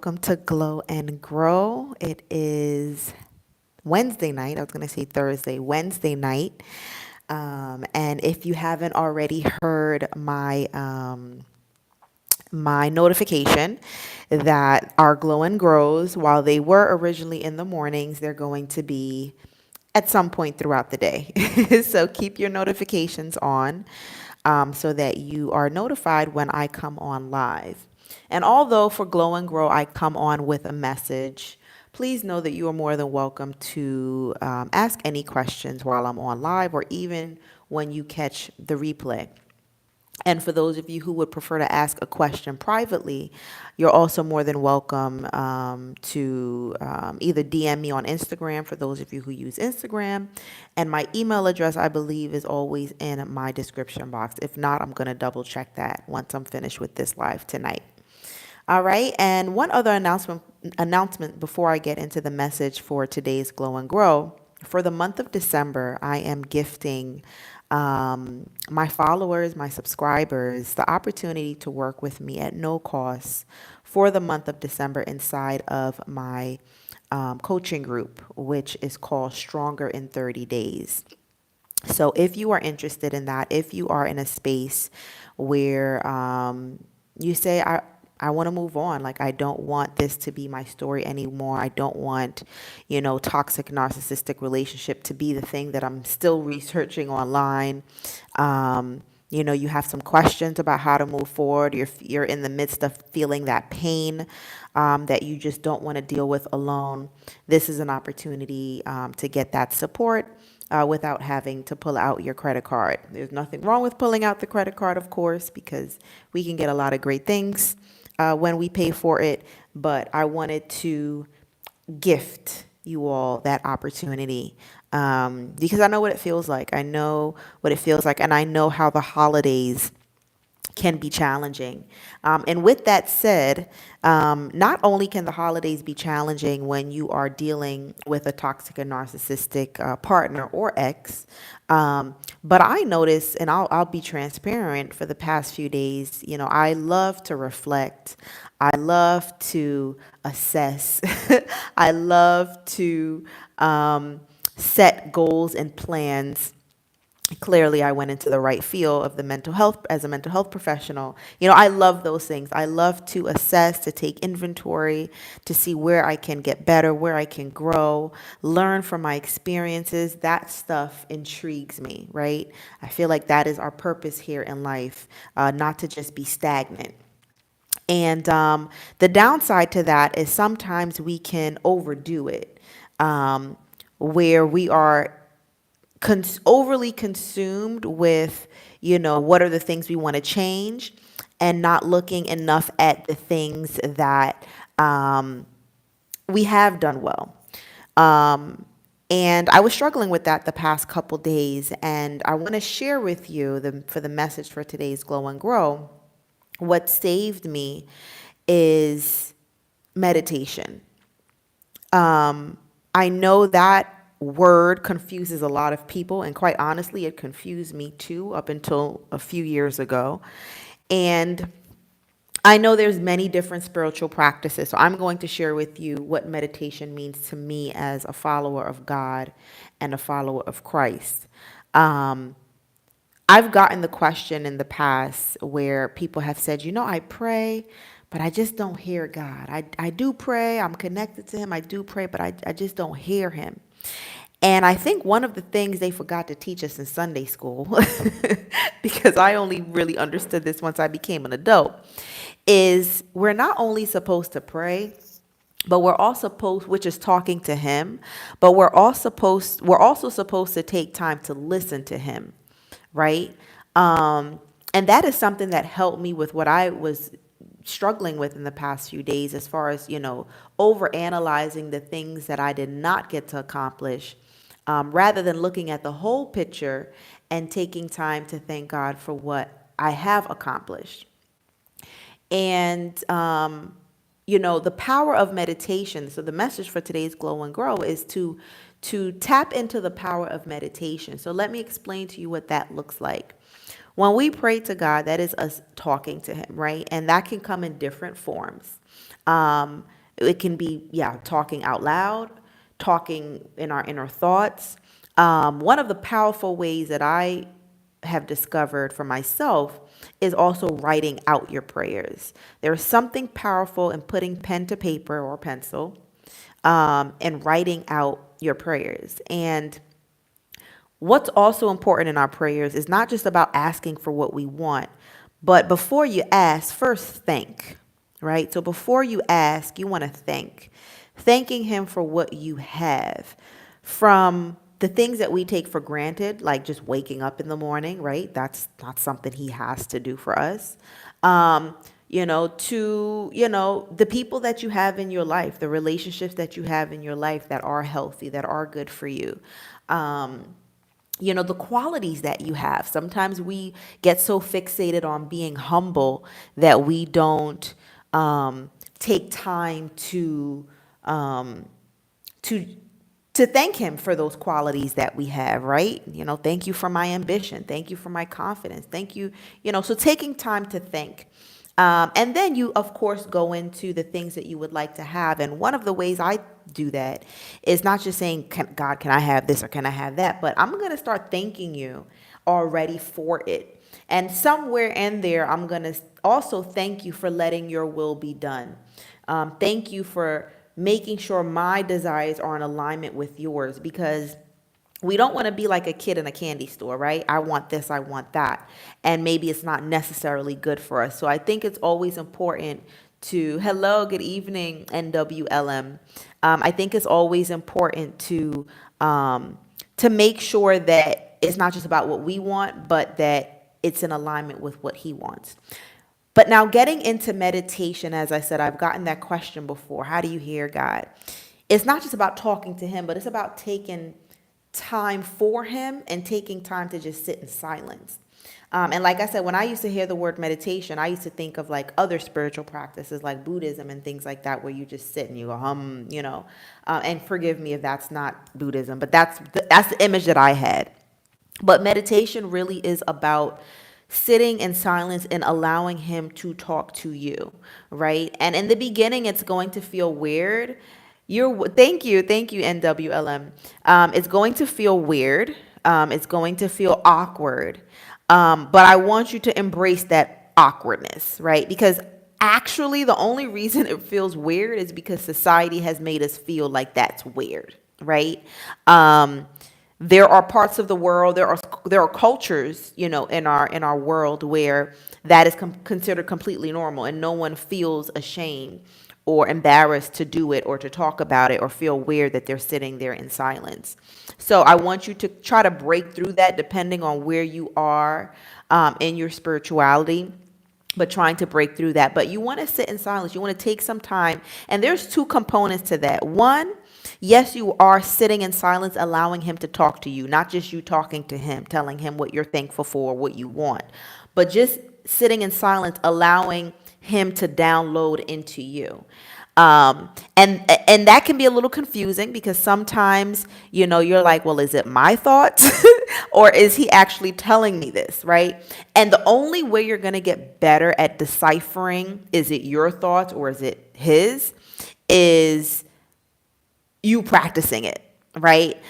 welcome to Glow and Grow. It is Wednesday night. I was going to say Thursday, Wednesday night. And if you haven't already heard my notification that our Glow and Grows, while they were originally in the mornings, they're going to be at some point throughout the day. So keep your notifications on so that you are notified when I come on live. And although for Glow and Grow, I come on with a message, please know that you are more than welcome to ask any questions while I'm on live or even when you catch the replay. And for those of you who would prefer to ask a question privately, you're also more than welcome to either DM me on Instagram for those of you who use Instagram. And my email address, I believe, is always in my description box. If not, I'm going to double check that once I'm finished with this live tonight. All right. And one other announcement before I get into the message for today's Glow and Grow. For the month of December, I am gifting my followers, my subscribers, the opportunity to work with me at no cost for the month of December inside of my coaching group, which is called Stronger in 30 Days. So if you are interested in that, if you are in a space where you say, I want to move on. Like, I don't want this to be my story anymore. I don't want, toxic narcissistic relationship to be the thing that I'm still researching online. You have some questions about how to move forward. You're in the midst of feeling that pain that you just don't want to deal with alone. This is an opportunity to get that support without having to pull out your credit card. There's nothing wrong with pulling out the credit card, of course, because we can get a lot of great things when we pay for it, but I wanted to gift you all that opportunity because I know what it feels like. I know what it feels like, and I know how the holidays can be challenging. And with that said, not only can the holidays be challenging when you are dealing with a toxic and narcissistic partner or ex, but I notice, and I'll be transparent, for the past few days, I love to reflect. I love to assess. I love to set goals and plans. Clearly, I went into the right field of the mental health as a mental health professional. I love those things. I love to assess, to take inventory, to see where I can get better, where I can grow, learn from my experiences. That stuff intrigues me, right? I feel like that is our purpose here in life, not to just be stagnant. And the downside to that is sometimes we can overdo it, where we are overly consumed with, what are the things we want to change and not looking enough at the things that we have done well. And I was struggling with that the past couple days, and I want to share with you for the message for today's Glow and Grow. What saved me is meditation. I know that word confuses a lot of people, and quite honestly, it confused me too up until a few years ago. And I know there's many different spiritual practices, so I'm going to share with you what meditation means to me as a follower of God and a follower of Christ. I've gotten the question in the past where people have said, I pray, but I just don't hear God. I do pray, I'm connected to him, I do pray, but I just don't hear him. And I think one of the things they forgot to teach us in Sunday school, because I only really understood this once I became an adult, is we're not only supposed to pray, but we're also supposed, which is talking to him, but we're also supposed to take time to listen to him, right? And that is something that helped me with what I was struggling with in the past few days, as far as, over analyzing the things that I did not get to accomplish, rather than looking at the whole picture and taking time to thank God for what I have accomplished. And, the power of meditation. So the message for today's Glow and Grow is to tap into the power of meditation. So let me explain to you what that looks like. When we pray to God, that is us talking to him, right? And that can come in different forms. It can be, yeah, talking out loud, talking in our inner thoughts. One of the powerful ways that I have discovered for myself is also writing out your prayers. There's something powerful in putting pen to paper or pencil, and writing out your prayers. And what's also important in our prayers is not just about asking for what we want, but before you ask, first thank, right? So before you ask, you want to thank. Thanking Him for what you have, from the things that we take for granted, like just waking up in the morning, right? That's not something He has to do for us. To, the people that you have in your life, the relationships that you have in your life that are healthy, that are good for you. The qualities that you have. Sometimes we get so fixated on being humble that we don't take time um, to to thank Him for those qualities that we have, right? Thank you for my ambition. Thank you for my confidence. Thank you. So taking time to thank. And then you, of course, go into the things that you would like to have. And one of the ways I do that is not just saying, God, can I have this or can I have that? But I'm going to start thanking you already for it. And somewhere in there, I'm going to also thank you for letting your will be done. Thank you for making sure my desires are in alignment with yours, because we don't want to be like a kid in a candy store, right? I want this, I want that. And maybe it's not necessarily good for us. So I think it's always important hello, good evening, NWLM. I think it's always important to make sure that it's not just about what we want, but that it's in alignment with what He wants. But now getting into meditation, as I said, I've gotten that question before. How do you hear God? It's not just about talking to Him, but it's about taking time for Him and taking time to just sit in silence. And like I said, when I used to hear the word meditation, I used to think of like other spiritual practices like Buddhism and things like that, where you just sit and you go, and forgive me if that's not Buddhism, but that's the image that I had. But meditation really is about sitting in silence and allowing Him to talk to you, right? And in the beginning, it's going to feel weird. Thank you, NWLM. It's going to feel weird. It's going to feel awkward. But I want you to embrace that awkwardness, right? Because actually, the only reason it feels weird is because society has made us feel like that's weird, right? There are parts of the world, there are cultures, in our world where that is considered completely normal, and no one feels ashamed or embarrassed to do it or to talk about it or feel weird that they're sitting there in silence. So I want you to try to break through that, depending on where you are in your spirituality, but trying to break through that. But you want to sit in silence. You want to take some time. And there's two components to that. One, yes, you are sitting in silence, allowing Him to talk to you, not just you talking to Him, telling Him what you're thankful for, what you want, but just sitting in silence, allowing Him to download into you. And that can be a little confusing, because sometimes, you're like, well, is it my thoughts or is He actually telling me this, right? And the only way you're going to get better at deciphering, is it your thoughts or is it His, is you practicing it, right?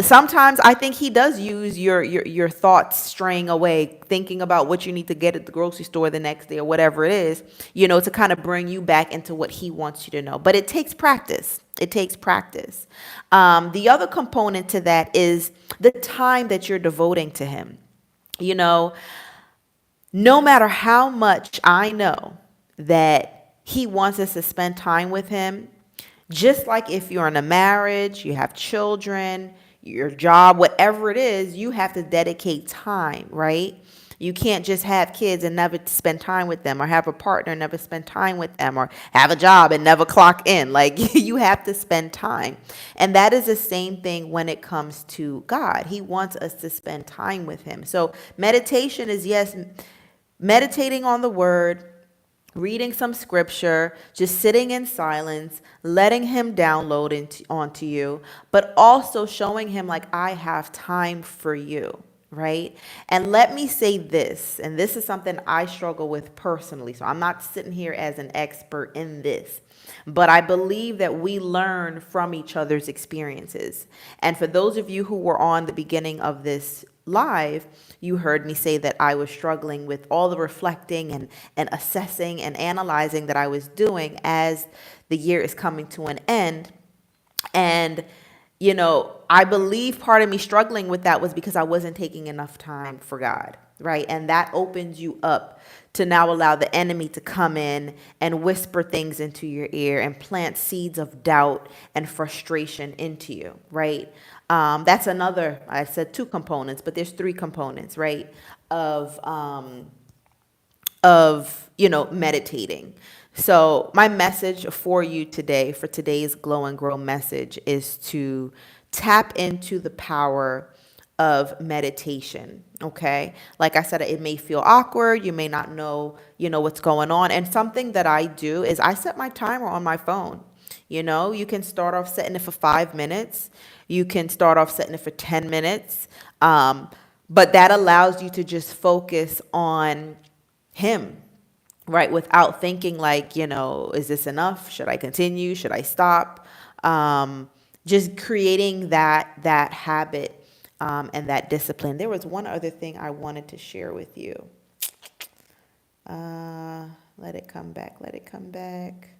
Sometimes I think He does use your thoughts straying away, thinking about what you need to get at the grocery store the next day or whatever it is, to kind of bring you back into what He wants you to know. But it takes practice. It takes practice. The other component to that is the time that you're devoting to Him. No matter how much I know that He wants us to spend time with Him, just like if you're in a marriage, you have children, your job, whatever it is, you have to dedicate time, right? You can't just have kids and never spend time with them, or have a partner and never spend time with them, or have a job and never clock in. Like, you have to spend time. And that is the same thing when it comes to God. He wants us to spend time with Him. So meditation is, yes, meditating on the Word, reading some scripture, just sitting in silence, letting Him download onto you, but also showing Him, like, I have time for you, right? And let me say this, and this is something I struggle with personally. So I'm not sitting here as an expert in this, but I believe that we learn from each other's experiences. And for those of you who were on the beginning of this live, you heard me say that I was struggling with all the reflecting and assessing and analyzing that I was doing as the year is coming to an end. And, I believe part of me struggling with that was because I wasn't taking enough time for God, right? And that opens you up to now allow the enemy to come in and whisper things into your ear and plant seeds of doubt and frustration into you, right? That's another, I said two components, but there's three components, right? Of meditating. So my message for you today, for today's Glow and Grow message, is to tap into the power of meditation. Okay. Like I said, it may feel awkward. You may not know, what's going on. And something that I do is I set my timer on my phone. You can start off setting it for 5 minutes. You can start off setting it for 10 minutes. But that allows you to just focus on him, right? Without thinking like, is this enough? Should I continue? Should I stop? Just creating that habit and that discipline. There was one other thing I wanted to share with you. Let it come back. Let it come back.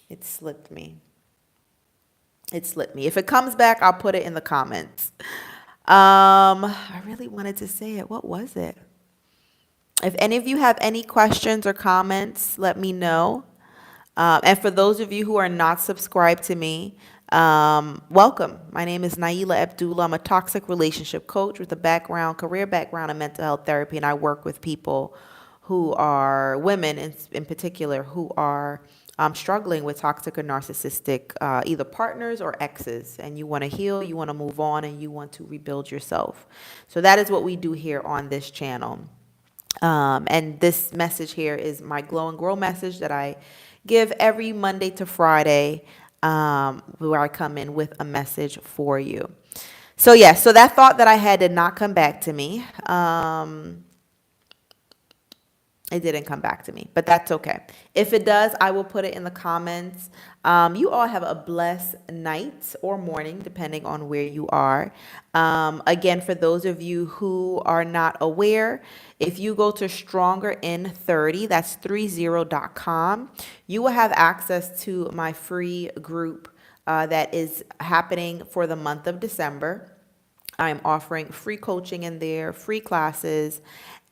It slipped me. If it comes back, I'll put it in the comments. I really wanted to say it. What was it? If any of you have any questions or comments, let me know. And for those of you who are not subscribed to me, welcome. My name is Nailah Abdullah. I'm a toxic relationship coach with a career background in mental health therapy, and I work with people who are women in particular who are struggling with toxic or narcissistic either partners or exes, and you want to heal, you want to move on, and you want to rebuild yourself. So that is what we do here on this channel. And this message here is my Glow and Grow message that I give every Monday to Friday, where I come in with a message for you. So so that thought that I had did not come back to me. It didn't come back to me, but that's okay. If it does, I will put it in the comments. You all have a blessed night or morning, depending on where you are. Again, for those of you who are not aware, if you go to StrongerIn30, that's 30.com, you will have access to my free group that is happening for the month of December. I'm offering free coaching in there, free classes,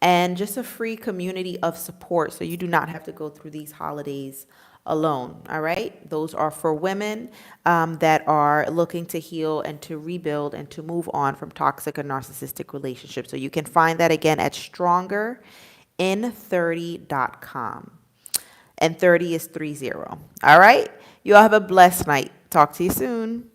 and just a free community of support, so you do not have to go through these holidays alone. All right, those are for women that are looking to heal and to rebuild and to move on from toxic and narcissistic relationships. So you can find that again at StrongerIn30.com, and 30 is 30. All right, you all have a blessed night. Talk to you soon.